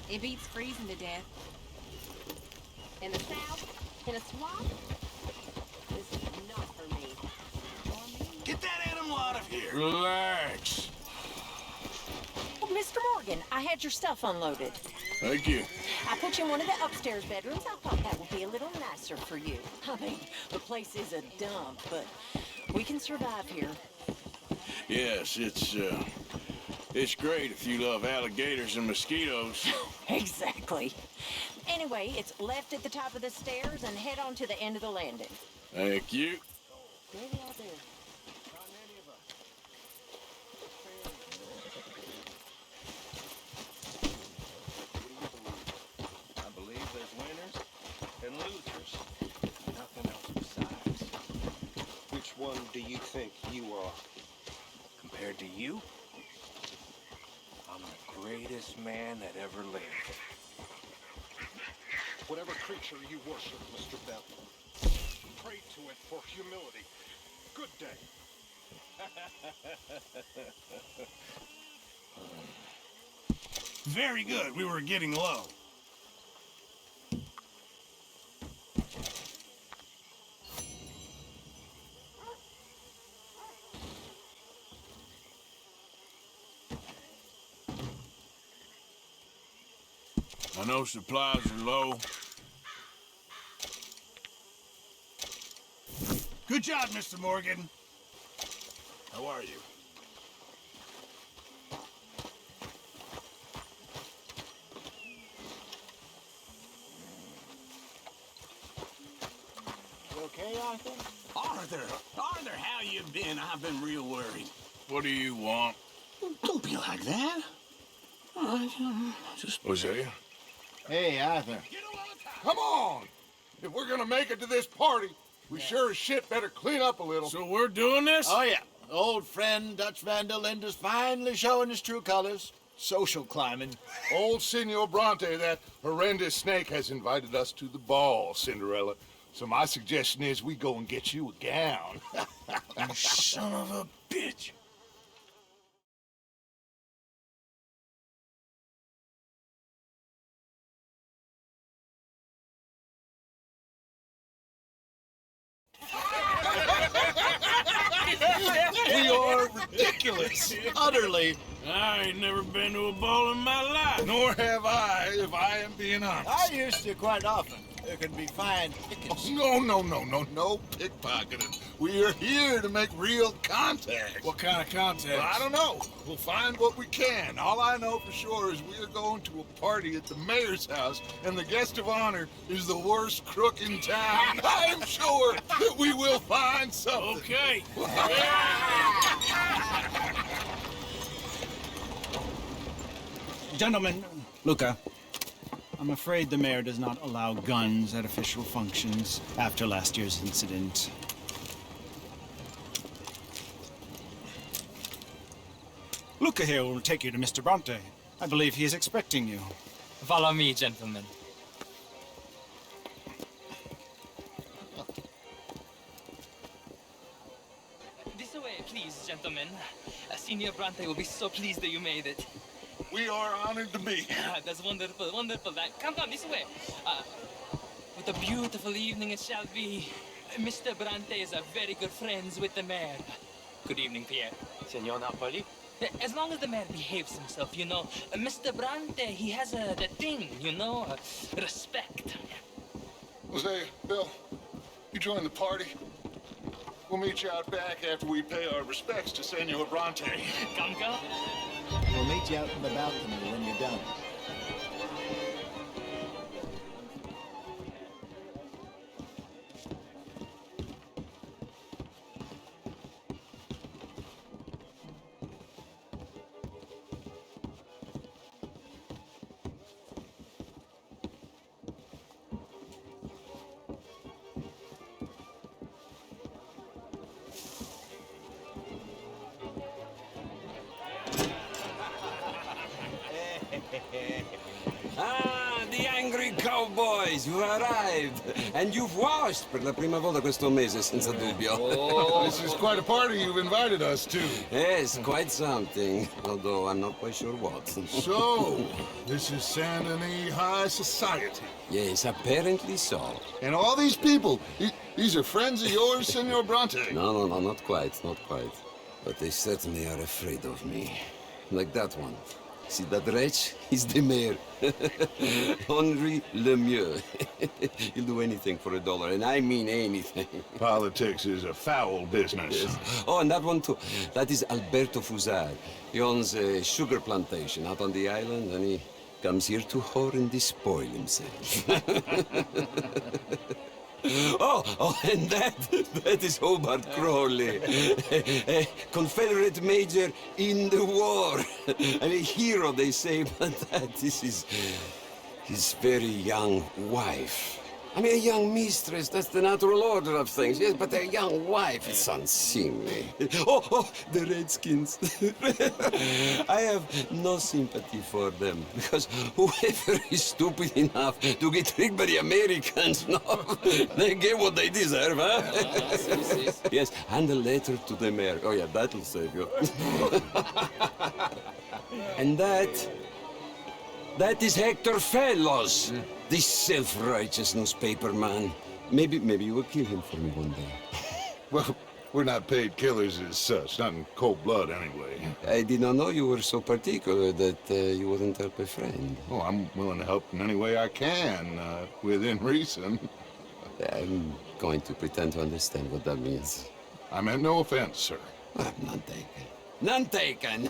It beats freezing to death. In the South, in a swamp, this is not for me. Get that animal out of here! Relax. Oh, Mr. Morgan, I had your stuff unloaded. Thank you. I put you in one of the upstairs bedrooms. I thought that would be a little nicer for you. I mean, the place is a dump, but we can survive here. Yes, it's great if you love alligators and mosquitoes. Exactly. Anyway, it's left at the top of the stairs and head on to the end of the landing. Thank you. Maybe I'll do. I believe there's winners and losers. Nothing else besides. Which one do you think you are? Compared to you, I'm the greatest man that ever lived. Whatever creature you worship, Mr. Bell, pray to it for humility. Good day. Very good. We were getting low. I know supplies are low. Good job, Mr. Morgan. How are you? You okay, Arthur? Arthur, how you been? I've been real worried. What do you want? Don't be like that. Just Hosea? Hey, Arthur. Come on! If we're gonna make it to this party, we sure as shit better clean up a little. So we're doing this? Oh, yeah. Old friend Dutch Van der Linde's finally showing his true colors. Social climbing. Old Senor Bronte, that horrendous snake, has invited us to the ball, Cinderella. So my suggestion is we go and get you a gown. You son of a bitch. We are ridiculous. Utterly. I ain't never been to a ball in my life. Nor have I, if I am being honest. I used to quite often. There can be fine pickings. No pickpocketing. We are here to make real contact. What kind of contact? Well, I don't know. We'll find what we can. All I know for sure is we are going to a party at the mayor's house, and the guest of honor is the worst crook in town. I'm sure that we will find something. Okay. Gentlemen, Luca, I'm afraid the mayor does not allow guns at official functions after last year's incident. Luca here will take you to Mr. Bronte. I believe he is expecting you. Follow me, gentlemen. This way, please, gentlemen. Senior Bronte will be so pleased that you made it. We are honored to be. That's wonderful, wonderful. Come this way. What a beautiful evening it shall be. Mr. Bronte is a very good friends with the mayor. Good evening, Pierre. Senor Napoli? As long as the mayor behaves himself, you know. Mr. Bronte, he has the thing, you know, respect. Jose, Bill, you join the party. We'll meet you out back after we pay our respects to Senor Bronte. Come. We'll meet you out in the balcony when you're done. Ah, the angry cowboys, you've arrived. And you've washed per la prima volta questo mese, senza dubbio. Oh, this is quite a party you've invited us to. Yes, quite something. Although I'm not quite sure what. So, this is Saint Denis High Society. Yes, apparently so. And all these people, these are friends of yours, Senor Bronte? No, not quite, not quite. But they certainly are afraid of me. Like that one. See that wretch? He's the mayor. Henri Lemieux. He'll do anything for $1, and I mean anything. Politics is a foul business. Yes. Oh, and that one too. That is Alberto Fusar. He owns a sugar plantation out on the island, and he comes here to whore and despoil himself. Oh, and that is Hobart Crawley, a Confederate major in the war, and a hero, they say, but that is his very young wife. I mean, a young mistress, that's the natural order of things, yes, but a young wife, it's unseemly. Oh, the Redskins. I have no sympathy for them, because whoever is stupid enough to get tricked by the Americans, no, they get what they deserve, huh? Yes, and a letter to the mayor. Oh, yeah, that'll save you. And that is Hector Fellows. This self-righteous newspaper man. Maybe you will kill him for me one day. Well, we're not paid killers as such, not in cold blood anyway. I did not know you were so particular that you wouldn't help a friend. Oh, I'm willing to help in any way I can, within reason. I'm going to pretend to understand what that means. I meant no offense, sir. None taken. None taken!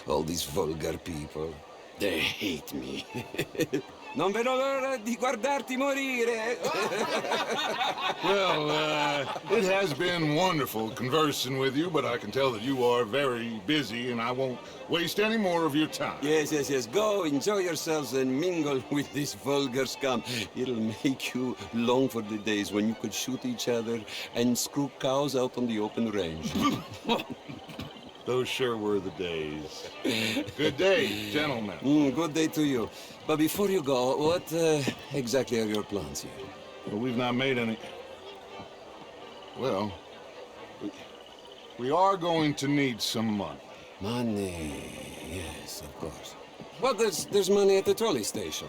All these vulgar people. They hate me. Non vedo l'ora di guardarti morire. Well, it has been wonderful conversing with you, but I can tell that you are very busy, and I won't waste any more of your time. Yes. Go, enjoy yourselves, and mingle with this vulgar scum. It'll make you long for the days when you could shoot each other and screw cows out on the open range. Those sure were the days. Good day, gentlemen. Good day to you. But before you go, what exactly are your plans here? Well, we've not made any... Well, we are going to need some money. Money, yes, of course. Well, there's money at the trolley station.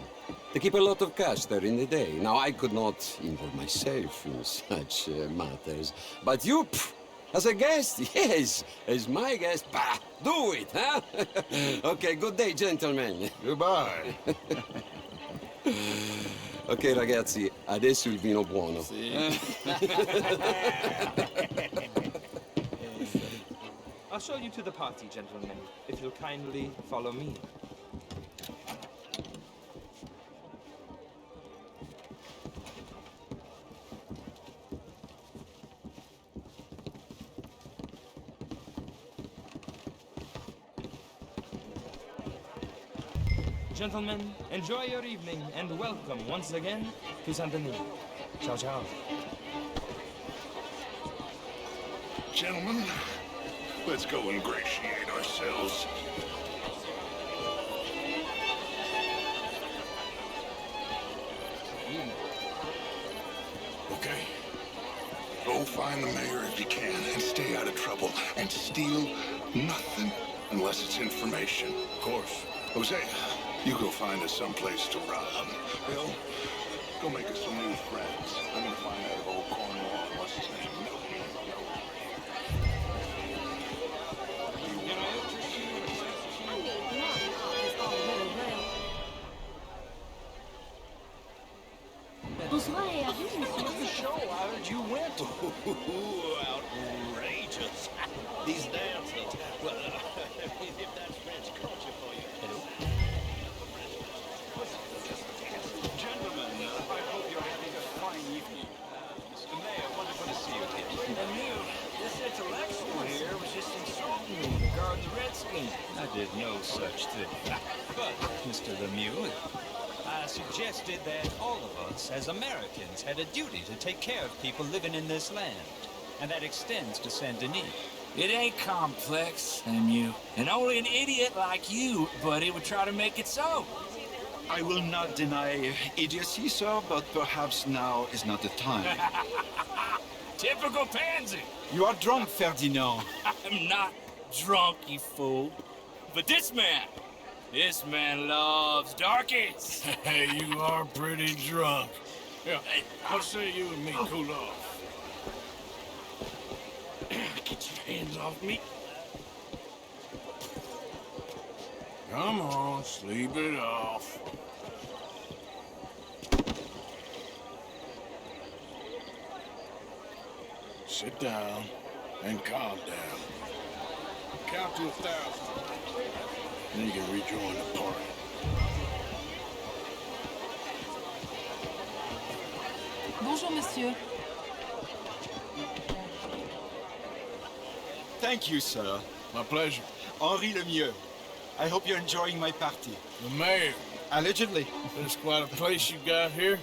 They keep a lot of cash there in the day. Now, I could not involve myself in such matters. But you... As a guest, yes. As my guest, bah, do it, huh? Okay, good day, gentlemen. Goodbye. Ok, ragazzi, adesso il vino buono. Sì. I'll show you to the party, gentlemen, if you'll kindly follow me. Gentlemen, enjoy your evening and welcome once again to Saint Denis. Ciao, ciao. Gentlemen, let's go ingratiate ourselves. Okay. Go find the mayor if you can and stay out of trouble. And steal nothing unless it's information. Of course. Jose, you go find us someplace to rob. Bill, go make us some new friends. I'm gonna find out if old Cornwall, what's his name? The show, how did you win? Outrageous. These dancers. Well, if that's French culture for you. Gentlemen, I hope you're having a fine evening. Mr. Mayor, wonderful to see you here. Lemieux, this intellectual here was just insulting me regarding the Redskins. I did no such thing. But, Mr. Lemieux, I suggested that all of us, as Americans, had a duty to take care of people living in this land. And that extends to Saint Denis. It ain't complex, MU. And only an idiot like you, buddy, would try to make it so. I will not deny idiocy, sir, but perhaps now is not the time. Typical pansy. You are drunk, Ferdinand. I'm not drunk, you fool. But this man loves darkies. Hey, you are pretty drunk. Yeah, I'll say you and me cool off. Get your hands off me. Come on, sleep it off. Sit down and calm down. Count to 1,000. Then you can rejoin the party. Bonjour, monsieur. Thank you, sir. My pleasure. Henri Lemieux. I hope you're enjoying my party. The mayor. Allegedly. There's quite a place you got here.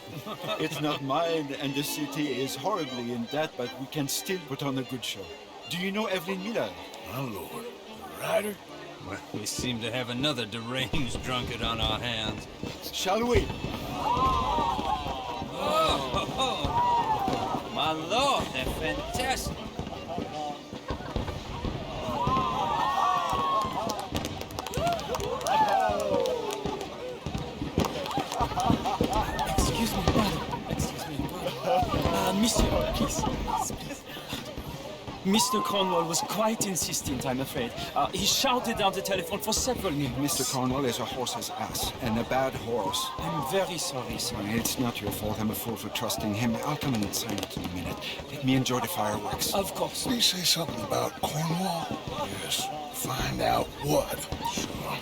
It's not mine, and the city is horribly in debt, but we can still put on a good show. Do you know Evelyn Miller? My lord. The writer? Well, we seem to have another deranged drunkard on our hands. Shall we? Oh, my lord, they're fantastic. Excuse me, brother. Monsieur, please. Mr. Cornwall was quite insistent, I'm afraid. He shouted down the telephone for several minutes. Mr. Cornwall is a horse's ass, and a bad horse. I'm very sorry, sir. It's not your fault. I'm a fool for trusting him. I'll come in and sign it in a minute. Let me enjoy the fireworks. Of course. Did he say something about Cornwall? Yes. Find out what. Sure.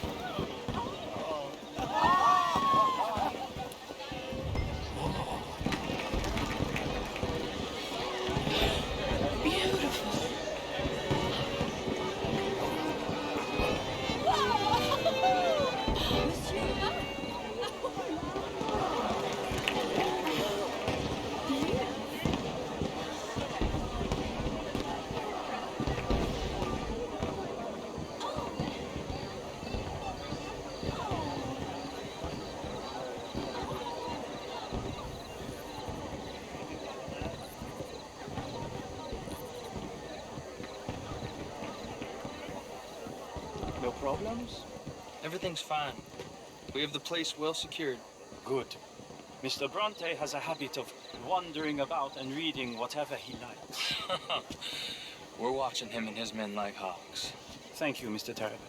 No problems? Everything's fine. We have the place well secured. Good. Mr. Bronte has a habit of wandering about and reading whatever he likes. We're watching him and his men like hawks. Thank you, Mr. Terrapin.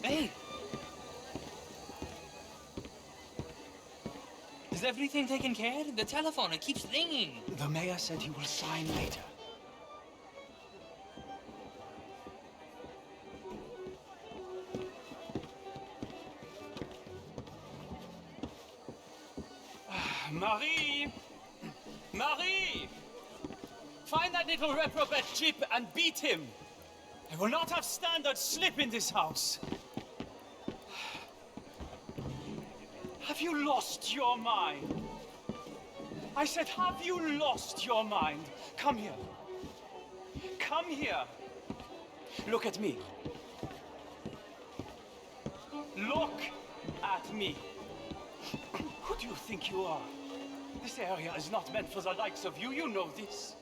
Hey! Is everything taken care of? The telephone, it keeps ringing. The mayor said he will sign later. Marie! Marie! Find that little reprobate Chip and beat him. I will not have standard slip in this house. Have you lost your mind? I said, have you lost your mind? Come here. Come here. Look at me. Look at me. Who do you think you are? This area is not meant for the likes of you. You know this.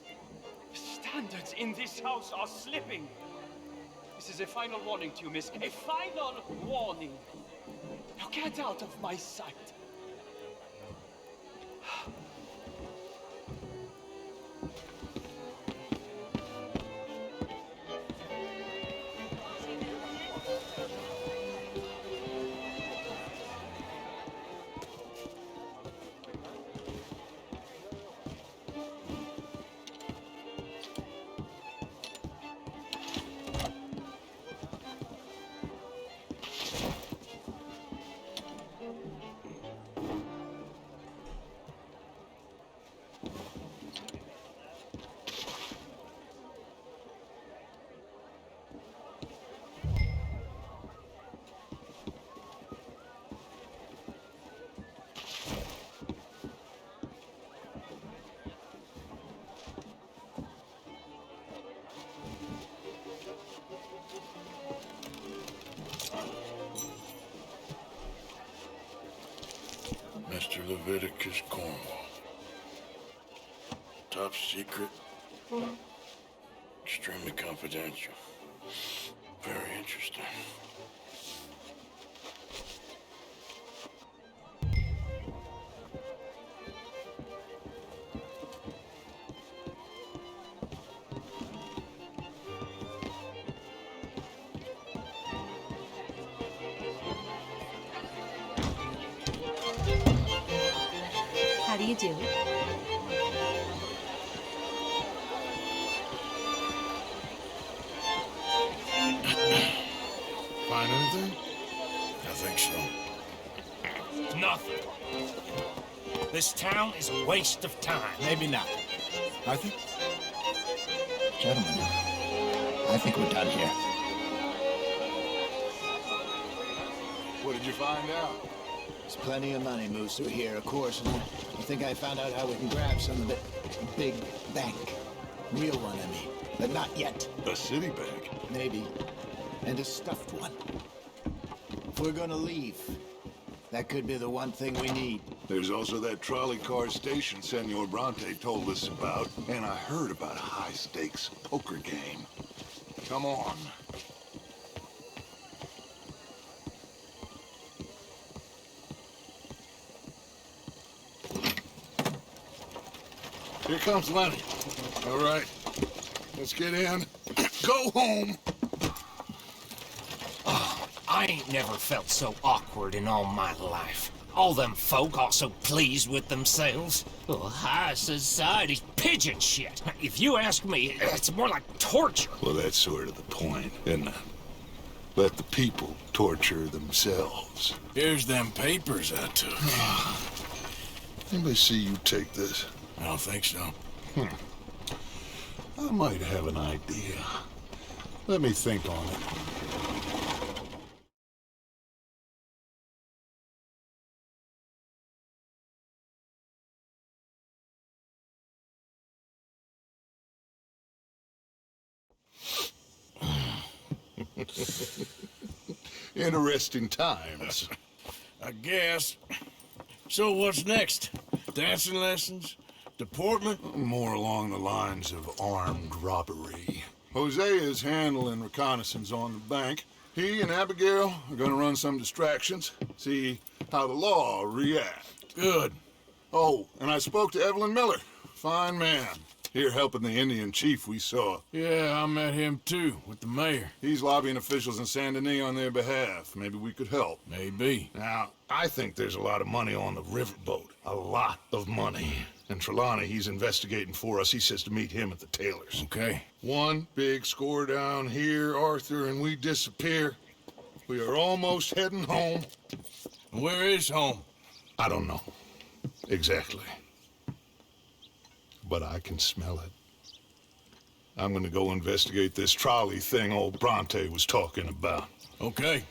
Standards in this house are slipping. This is a final warning to you, miss. A final warning. Now get out of my sight. Mr. Leviticus Cornwall. Top secret. Extremely confidential. Very interesting. How do you do? Find anything? I think so. Nothing. This town is a waste of time. Maybe not. Arthur? Gentlemen, I think we're done here. What did you find out? There's plenty of money moves through here, of course, and I think I found out how we can grab some of it. Big bank. Real one, I mean. But not yet. A city bank? Maybe. And a stuffed one. If we're gonna leave, that could be the one thing we need. There's also that trolley car station Senor Bronte told us about, and I heard about a high-stakes poker game. Come on. Here comes Lenny. All right, let's get in. Go home. I ain't never felt so awkward in all my life. All them folk all so pleased with themselves. Oh, high society's pigeon shit. If you ask me, it's more like torture. Well, that's sort of the point, isn't it? Let the people torture themselves. Here's them papers I took. Anybody see you take this? I don't think so. I might have an idea. Let me think on it. Interesting times. I guess. So what's next? Dancing lessons? Deportment? More along the lines of armed robbery. Hosea is handling reconnaissance on the bank. He and Abigail are gonna run some distractions, see how the law reacts. Good. Oh, and I spoke to Evelyn Miller. Fine man. Here helping the Indian chief we saw. Yeah, I met him too, with the mayor. He's lobbying officials in Saint Denis on their behalf. Maybe we could help. Maybe. Now, I think there's a lot of money on the riverboat. A lot of money. And Trelawney, he's investigating for us. He says to meet him at the Taylor's. Okay. One big score down here, Arthur, and we disappear. We are almost heading home. Where is home? I don't know. Exactly. But I can smell it. I'm gonna go investigate this trolley thing old Bronte was talking about. Okay.